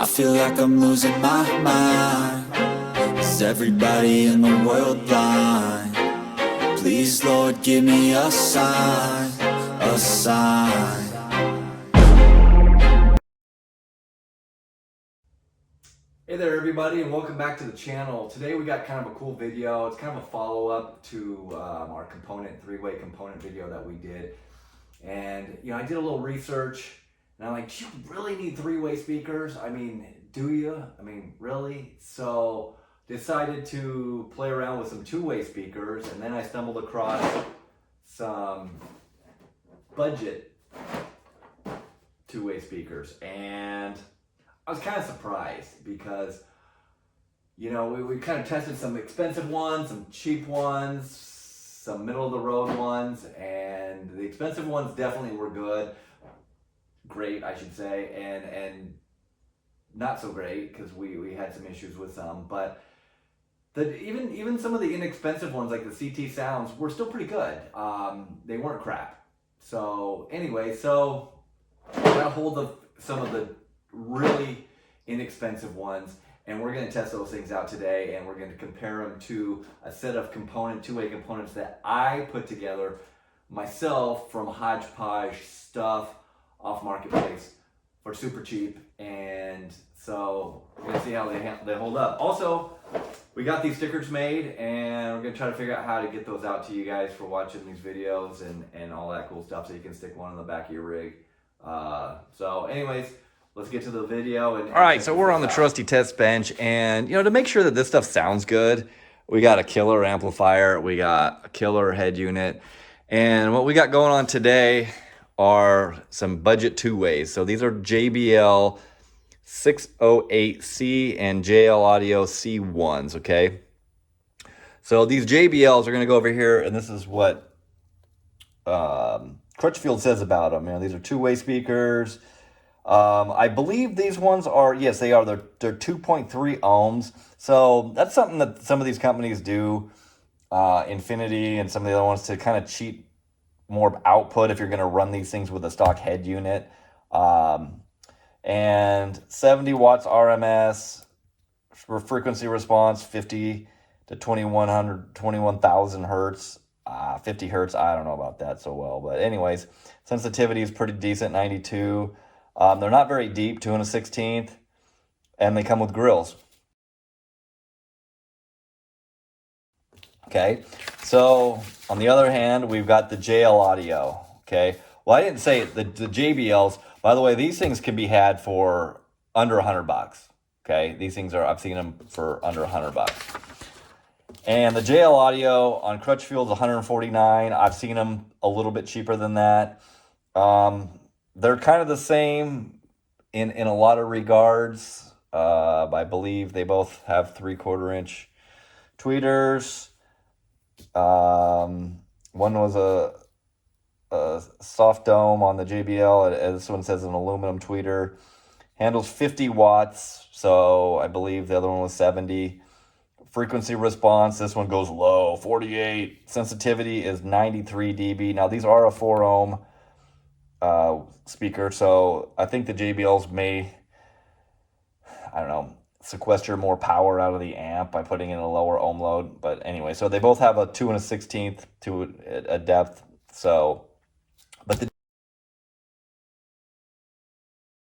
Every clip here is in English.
I feel like I'm losing my mind. Is everybody in the world blind? Please, Lord, give me a sign, a sign. Hey there everybody, and welcome back to the channel. Today we got kind of a cool video. It's kind of a follow-up to our three-way component video that we did. And I did a little research and I'm like, do you really need three-way speakers? I mean, do you? I mean, really? So decided to play around with some two-way speakers, and then I stumbled across some budget two-way speakers, and I was kind of surprised because, we kind of tested some expensive ones, some cheap ones, some middle of the road ones, and the expensive ones definitely were great, I should say, and not so great because we had some issues with some, but even some of the inexpensive ones like the CT Sounds were still pretty good. They weren't crap. So anyway, I got a hold of some of the really inexpensive ones, and we're going to test those things out today, and we're going to compare them to a set of two-way components that I put together myself from hodgepodge stuff off Marketplace for super cheap. And so we're going to see how they hold up. Also, we got these stickers made, and we're going to try to figure out how to get those out to you guys for watching these videos and all that cool stuff, so you can stick one on the back of your rig. So anyways, let's get to the video. All right, so we're on the trusty test bench, and to make sure that this stuff sounds good, we got a killer amplifier, we got a killer head unit, and what we got going on today are some budget two-ways. So these are JBL 608C and JL Audio C1s, okay? So these JBLs are going to go over here, and this is what Crutchfield says about them. These are two-way speakers. I believe these ones are, yes, they are. They're 2.3 ohms. So that's something that some of these companies do, Infinity and some of the other ones, to kind of cheat more output if you're going to run these things with a stock head unit. And 70 watts RMS for frequency response, 50 to 21,000 hertz. 50 hertz, I don't know about that so well. But anyways, sensitivity is pretty decent, 92. They're not very deep, 2 1/16, and they come with grills. Okay, so on the other hand, we've got the JL Audio. Okay, well, I didn't say the JBLs. By the way, these things can be had for under $100. Okay, these things I've seen them for under $100. And the JL Audio on Crutchfield's $149. I've seen them a little bit cheaper than that. They're kind of the same in a lot of regards. I believe they both have 3/4 inch tweeters. One was a soft dome on the JBL. This one says an aluminum tweeter. Handles 50 watts, so I believe the other one was 70. Frequency response, this one goes low, 48. Sensitivity is 93 dB. Now these are a 4 ohm speaker, so I think the JBLs may, I don't know, sequester more power out of the amp by putting in a lower ohm load. But anyway, so they both have a 2 1/16 to a depth. So, but the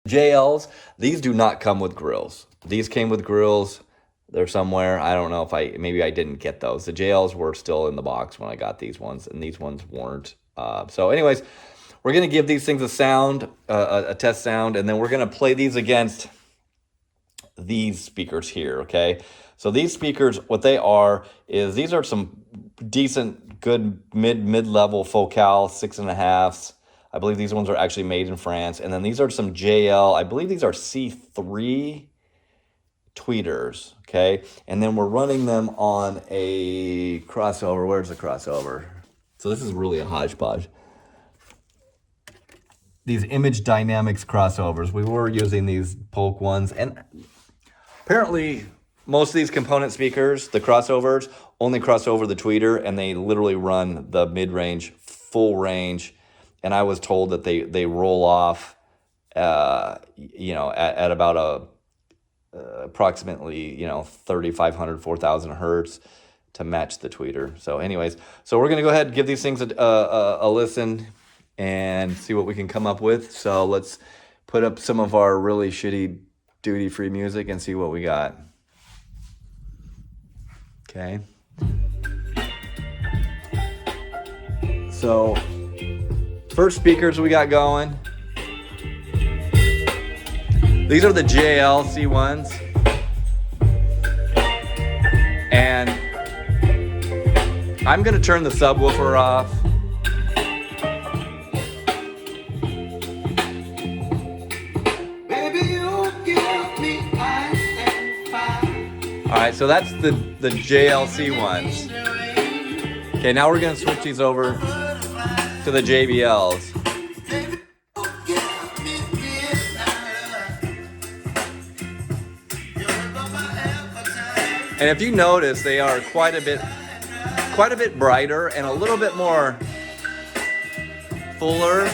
JLs, these do not come with grills. These came with grills. They're somewhere. I don't know if maybe I didn't get those. The JLs were still in the box when I got these ones, and these ones weren't. So anyways, we're going to give these things a sound, a test sound, and then we're going to play these against these speakers here, okay? So these speakers, what they are is these are some decent, good mid-level Focal 6.5s. I believe these ones are actually made in France. And then these are some JL, I believe these are C3 tweeters, okay? And then we're running them on a crossover. Where's the crossover? So this is really a hodgepodge. These Image Dynamics crossovers. We were using these Polk ones, and apparently most of these component speakers, the crossovers, only cross over the tweeter, and they literally run the mid-range, full range. And I was told that they roll off, at about a approximately, 3,500, 4,000 hertz to match the tweeter. So anyways, so we're gonna go ahead and give these things a listen and see what we can come up with. So let's put up some of our really shitty duty-free music and see what we got. Okay. So first speakers we got going. These are the JL C1s. And I'm gonna turn the subwoofer off. All right, so that's the JLC ones. Okay, now we're gonna switch these over to the JBLs. And if you notice, they are quite a bit brighter and a little bit more fuller.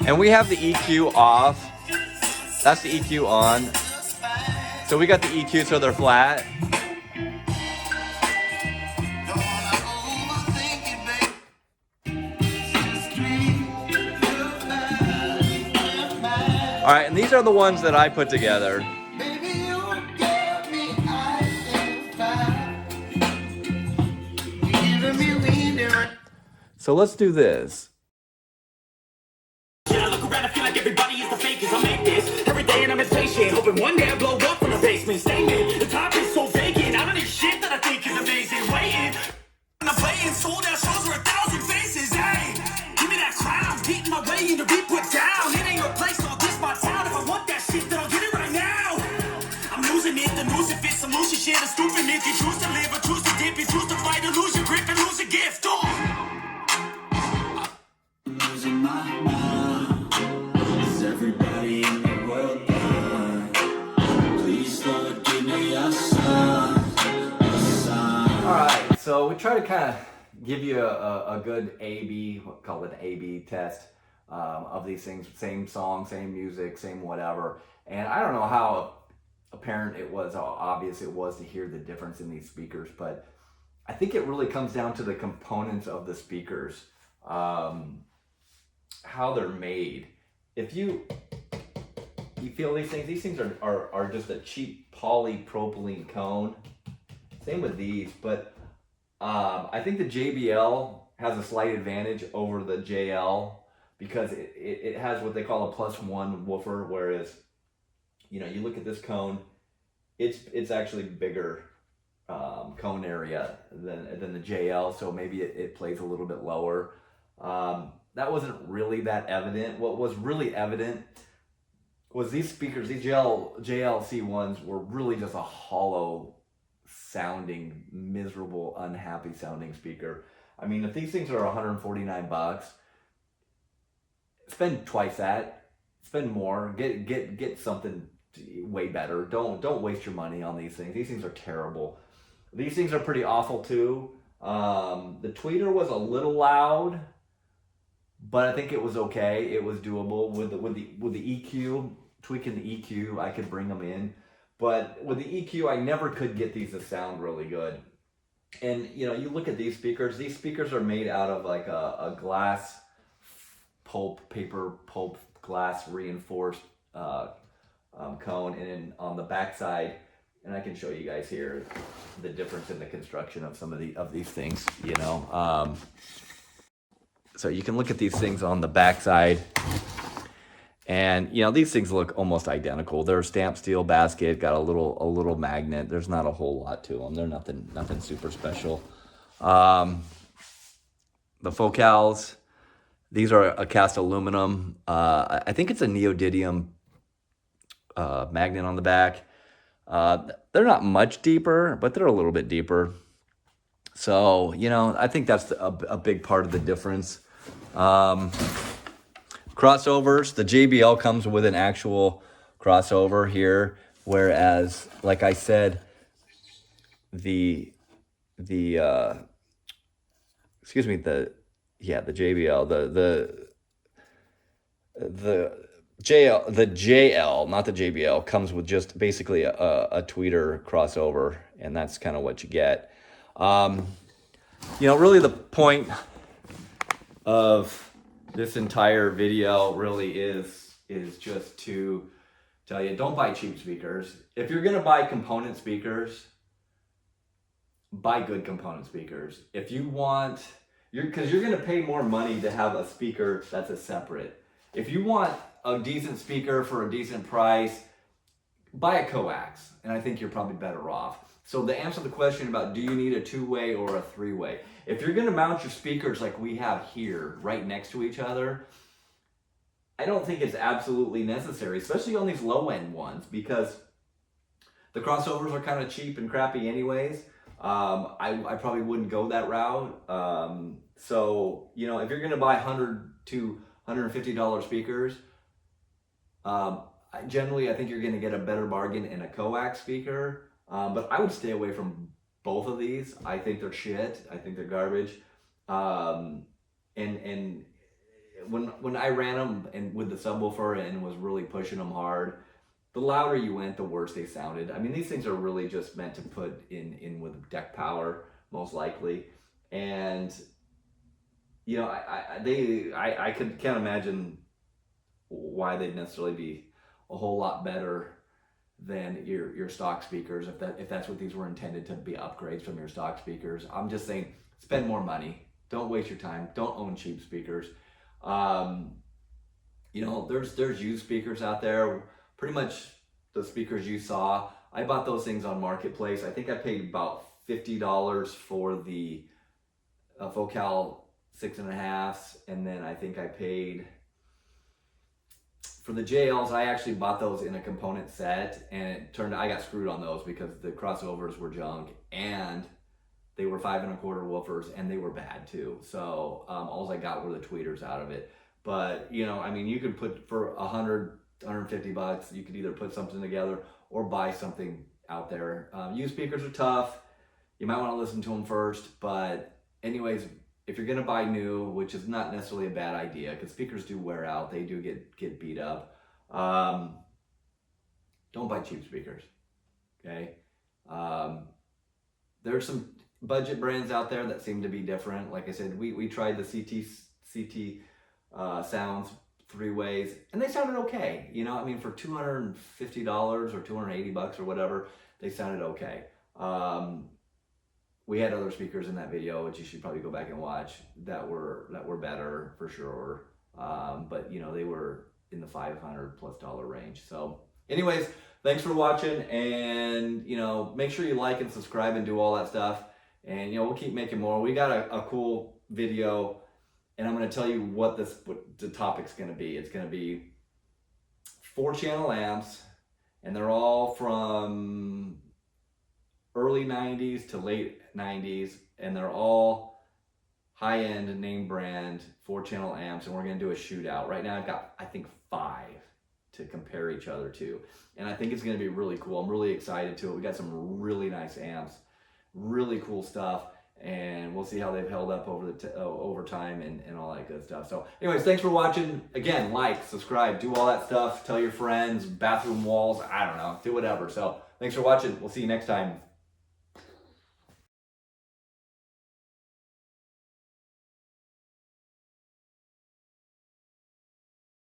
And we have the EQ off. That's the EQ on. So we got the EQ so they're flat. All right, and these are the ones that I put together. So let's do this. Yeah, I look around, I feel like everybody is the fakest. I make this every day and I'm impatient, hoping one day I blow up from the basement. Statement, the top is so vacant. I don't need shit that I think is amazing. Waiting, I'm playing sold out shows for 1,000 faces. Hey, give me that crown, beating my way into be put down. It ain't your place, so this my town. If I want that shit, then I'll get it right now. I'm losing it, the news if it's solution shit. A stupid myth, you choose to live or choose to dip, you choose to fight or lose your grip and lose a gift. Losing my mind. Is everybody in the world blind? Please, Lord, give me a sign, a sign. All right, so we try to kind of give you a good A/B, we'll call it an A/B test of these things. Same song, same music, same whatever. And I don't know how apparent it was, how obvious it was to hear the difference in these speakers, but I think it really comes down to the components of the speakers. How they're made. If you feel these things are just a cheap polypropylene cone. Same with these, but I think the JBL has a slight advantage over the JL because it has what they call a +1 woofer, whereas you look at this cone, it's actually bigger cone area than the JL, so maybe it plays a little bit lower. That wasn't really that evident. What was really evident was these speakers, these JLC ones were really just a hollow sounding, miserable, unhappy sounding speaker. I mean, if these things are $149, spend twice that, spend more, get something way better. Don't waste your money on these things. These things are terrible. These things are pretty awful too. The tweeter was a little loud, but I think it was okay. It was doable with the EQ, tweaking the EQ. I could bring them in, but with the EQ, I never could get these to sound really good. And you look at these speakers. These speakers are made out of like a glass paper pulp glass reinforced cone, and then on the backside, and I can show you guys here the difference in the construction of some of these things. So you can look at these things on the backside, and these things look almost identical. They're stamped steel basket, got a little magnet. There's not a whole lot to them. They're nothing super special. The focals, these are a cast aluminum. I think it's a neodymium magnet on the back. They're not much deeper, but they're a little bit deeper. So I think that's a big part of the difference. Crossovers, the JBL comes with an actual crossover here, whereas like I said, the JBL, the the JL, not the JBL, comes with just basically a tweeter crossover, and that's kind of what you get. Really the point of this entire video really is just to tell you, don't buy cheap speakers. If you're gonna buy component speakers, buy good component speakers. If you want, because you're gonna pay more money to have a speaker that's a separate. If you want a decent speaker for a decent price, buy a coax, and I think you're probably better off. So to answer the question about do you need a two-way or a three-way, if you're gonna mount your speakers like we have here, right next to each other, I don't think it's absolutely necessary, especially on these low-end ones, because the crossovers are kind of cheap and crappy anyways. I probably wouldn't go that route. So, if you're gonna buy $100 to $150 speakers, generally I think you're gonna get a better bargain in a coax speaker. But I would stay away from both of these. I think they're shit. I think they're garbage. And when I ran them and with the subwoofer and was really pushing them hard, the louder you went, the worse they sounded. I mean, these things are really just meant to put in with deck power, most likely. And I can't imagine why they'd necessarily be a whole lot better than your stock speakers, if that's what these were intended to be, upgrades from your stock speakers. I'm just saying, spend more money. Don't waste your time. Don't own cheap speakers. There's used speakers out there. Pretty much the speakers you saw, I bought those things on Marketplace. I think I paid about $50 for the Focal 6.5s, and then I think I paid for the JLs. I actually bought those in a component set, and it turned out I got screwed on those because the crossovers were junk and they were 5 1/4 woofers, and they were bad too. So all I got were the tweeters out of it. But you could put for $100-$150, you could either put something together or buy something out there. Used speakers are tough. You might want to listen to them first, but anyways, if you're gonna buy new, which is not necessarily a bad idea, because speakers do wear out, they do get beat up. Don't buy cheap speakers. Okay. There's some budget brands out there that seem to be different. Like I said, we tried the CT Sounds 3-ways, and they sounded okay. For $250 or $280 or whatever, they sounded okay. We had other speakers in that video, which you should probably go back and watch, that were better for sure. But they were in the $500+ range. So anyways, thanks for watching, and make sure you like and subscribe and do all that stuff. And we'll keep making more. We got a cool video, and I'm going to tell you what the topic's going to be. It's going to be 4-channel amps, and they're all from early 90s to late 90s, and they're all high-end name brand 4-channel amps, and we're going to do a shootout. Right now I've got, I think, 5 to compare each other to, and I think it's going to be really cool. I'm really excited to it. We got some really nice amps, really cool stuff, and we'll see how they've held up over time and all that good stuff. So anyways, thanks for watching. Again, like, subscribe, do all that stuff. Tell your friends, bathroom walls, I don't know, do whatever. So thanks for watching. We'll see you next time.